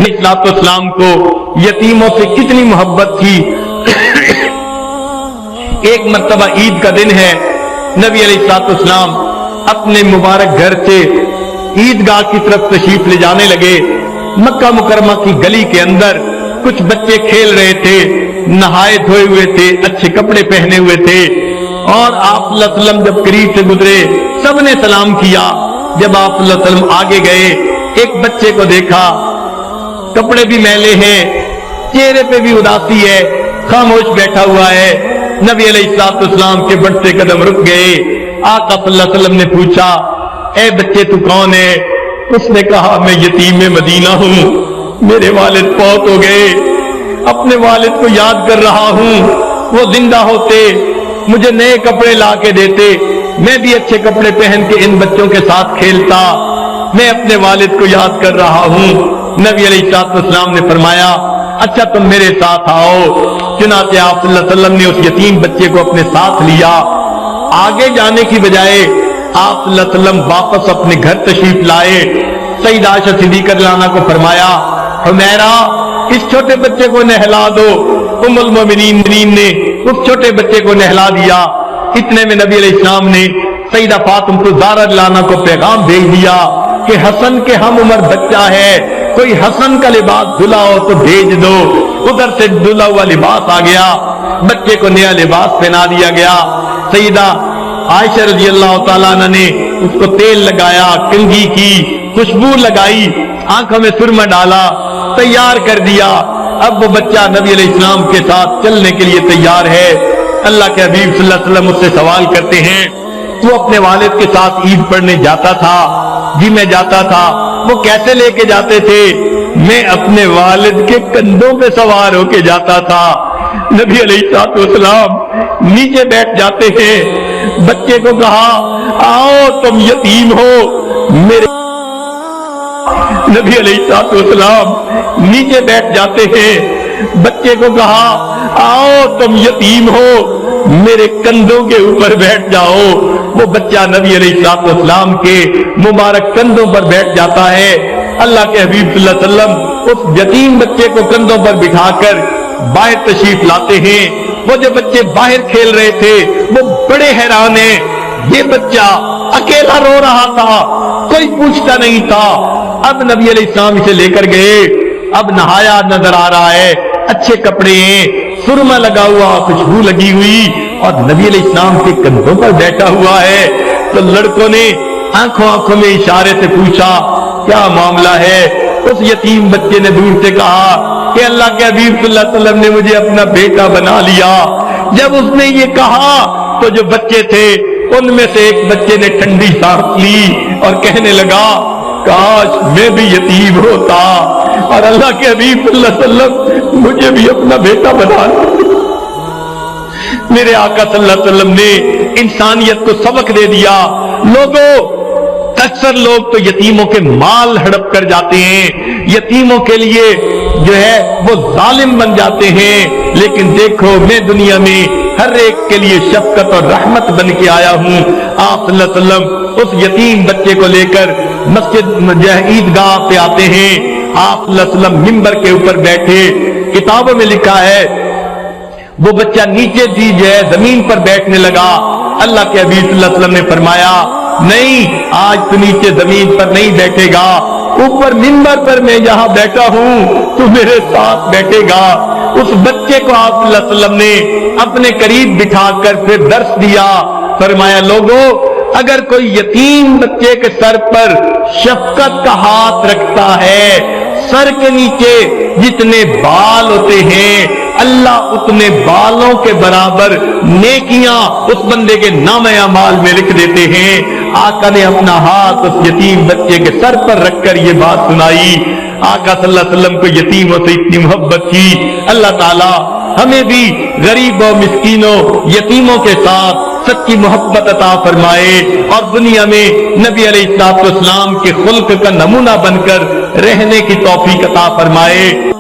इस्लाम को यतीमों से कितनी मोहब्बत थी। एक मर्तबा ईद का दिन है, नबी अलैहिस्सलाम अपने मुबारक घर से ईदगाह की तरफ तशरीफ ले जाने लगे। मक्का मुकरमा की गली के अंदर कुछ बच्चे खेल रहे थे, नहाए धोए हुए थे, अच्छे कपड़े पहने हुए थे, और आप सल्लल्लाहु अलैहि वसल्लम जब करीब से गुजरे सबने सलाम किया। जब आप सल्लल्लाहु अलैहि वसल्लम आगे गए, एक बच्चे को देखा, कपड़े भी मैले हैं, चेहरे पे भी उदासी है, खामोश बैठा हुआ है। नबी अलैहिस्सलाम के बढ़ते कदम रुक गए। आका सल्लल्लाहु अलैहि वसल्लम ने पूछा, ए बच्चे तू कौन है? उसने कहा, मैं यतीम मदीना हूँ, मेरे वालिद फौत हो गए, अपने वालिद को याद कर रहा हूँ। वो जिंदा होते मुझे नए कपड़े ला के देते, मैं भी अच्छे कपड़े पहन के इन बच्चों के साथ खेलता, मैं अपने वालिद को याद कर रहा हूँ। नबी अलैहिस्सलाम ने फरमाया, अच्छा तुम मेरे साथ आओ। चुनाचे आप सल्लल्लाहु अलैहि वसल्लम ने उस यतीम बच्चे को अपने साथ लिया। आगे जाने की बजाय आप सल्लल्लाहु अलैहि वसल्लम वापस अपने घर तशरीफ लाए। सईदा आयशा सिद्दीक़ा रज़ियल्लाहु अन्हा को फरमाया, हुमैरा इस छोटे बच्चे को नहला दो। उम्मुल मोमिनीन ने उस छोटे बच्चे को नहला दिया। इतने में नबी अलैहिस्सलाम ने सईदा फातिमा ज़हरा रज़ियल्लाहु अन्हा को पैगाम भेज दिया कि हसन के हम उम्र बच्चा है, कोई हसन का लिबास धुला हो तो भेज दो। उधर से धुला हुआ लिबास आ गया, बच्चे को नया लिबास पहना दिया गया। सईदा आयशा रज़ियल्लाहु ताला अन्हा ने उसको तेल लगाया, कंघी की, खुशबू लगाई, आंखों में सुरमा डाला, तैयार कर दिया। अब वो बच्चा नबी अलैहिस्सलाम के साथ चलने के लिए तैयार है। अल्लाह के हबीब सल्लल्लाहु अलैहि वसल्लम उससे सवाल करते हैं, तू अपने वालिद के साथ ईद पढ़ने जाता था? जी मैं जाता था। वो कैसे लेके जाते थे? मैं अपने वालिद के कंधों पे सवार होके जाता था। नबी अलैहिस्सलाम नीचे बैठ जाते हैं। बच्चे को कहा, आओ तुम यतीम हो, मेरे नबी अलैहिस्सलाम नीचे बैठ जाते हैं। बच्चे को कहा, आओ तुम यतीम हो, मेरे कंधों के ऊपर बैठ जाओ। वो बच्चा नबी अलैहिस्सलाम के मुबारक कंधों पर बैठ जाता है। अल्लाह के हबीब सल्लल्लाहु अलैहि वसल्लम उस यतीम बच्चे को कंधों पर बिठाकर बाहर तशरीफ लाते हैं। वो जो बच्चे बाहर खेल रहे थे वो बड़े हैरान हैं, ये बच्चा अकेला रो रहा था, कोई पूछता नहीं था। अब नबी अलैहिस्सलाम इसे लेकर गए। अब नहाया नजर आ रहा है, अच्छे कपड़े हैं, सुरमा लगा हुआ, खुशबू लगी हुई, और नबी अलैहिस्सलाम के कंधों पर बैठा हुआ है। तो लड़कों ने आंखों आंखों में इशारे से पूछा, क्या मामला है? उस यतीम बच्चे ने दूर से कहा कि अल्लाह के हबीब सल्लल्लाहु अलैहि वसल्लम ने मुझे अपना बेटा बना लिया। जब उसने ये कहा तो जो बच्चे थे उनमें से एक बच्चे ने ठंडी सांस ली और कहने लगा, काश मैं भी यतीम होता और अल्लाह के हबीब सल्लल्लाहु अलैहि वसल्लम मुझे भी अपना बेटा बना लिया। मेरे आका सल्लल्लाहु अलैहि वसल्लम ने इंसानियत को सबक दे दिया। लोगों, अक्सर लोग तो यतीमों के माल हड़प कर जाते हैं, यतीमों के लिए जो है वो जालिम बन जाते हैं। लेकिन देखो, मैं दुनिया में हर एक के लिए शफकत और रहमत बन के आया हूँ। आप सल्लल्लाहु अलैहि वसल्लम उस यतीम बच्चे को लेकर मस्जिद ईदगाह पे आते हैं। आप सल्लल्लाहु अलैहि वसल्लम मिंबर के ऊपर बैठे, किताबों में लिखा है वो बच्चा नीचे दी जो है जमीन पर बैठने लगा। अल्लाह के हबीब सल्लल्लाहु अलैहि वसल्लम ने फरमाया, नहीं, आज तो नीचे जमीन पर नहीं बैठेगा, ऊपर मिंबर पर मैं जहां बैठा हूं तू मेरे साथ बैठेगा। उस बच्चे को आप सल्लल्लाहु अलैहि वसल्लम ने अपने करीब बिठाकर फिर दर्स दिया। फरमाया, लोगों, अगर कोई यतीम बच्चे के सर पर शफकत का हाथ रखता है, सर के नीचे जितने बाल होते हैं अल्लाह उतने बालों के बराबर नेकियां उस बंदे के नामे अमाल में लिख देते हैं। आका ने अपना हाथ उस यतीम बच्चे के सर पर रखकर ये बात सुनाई। आका सल्लल्लाहु अलैहि वसल्लम को यतीमों से इतनी मोहब्बत थी। अल्लाह ताला हमें भी गरीबों, मिस्कीनों, यतीमों के साथ सच्ची मोहब्बत अता फरमाए और दुनिया में नबी अलैहिस्सलाम के खुल्क का नमूना बनकर रहने की तौफीक अता फरमाए।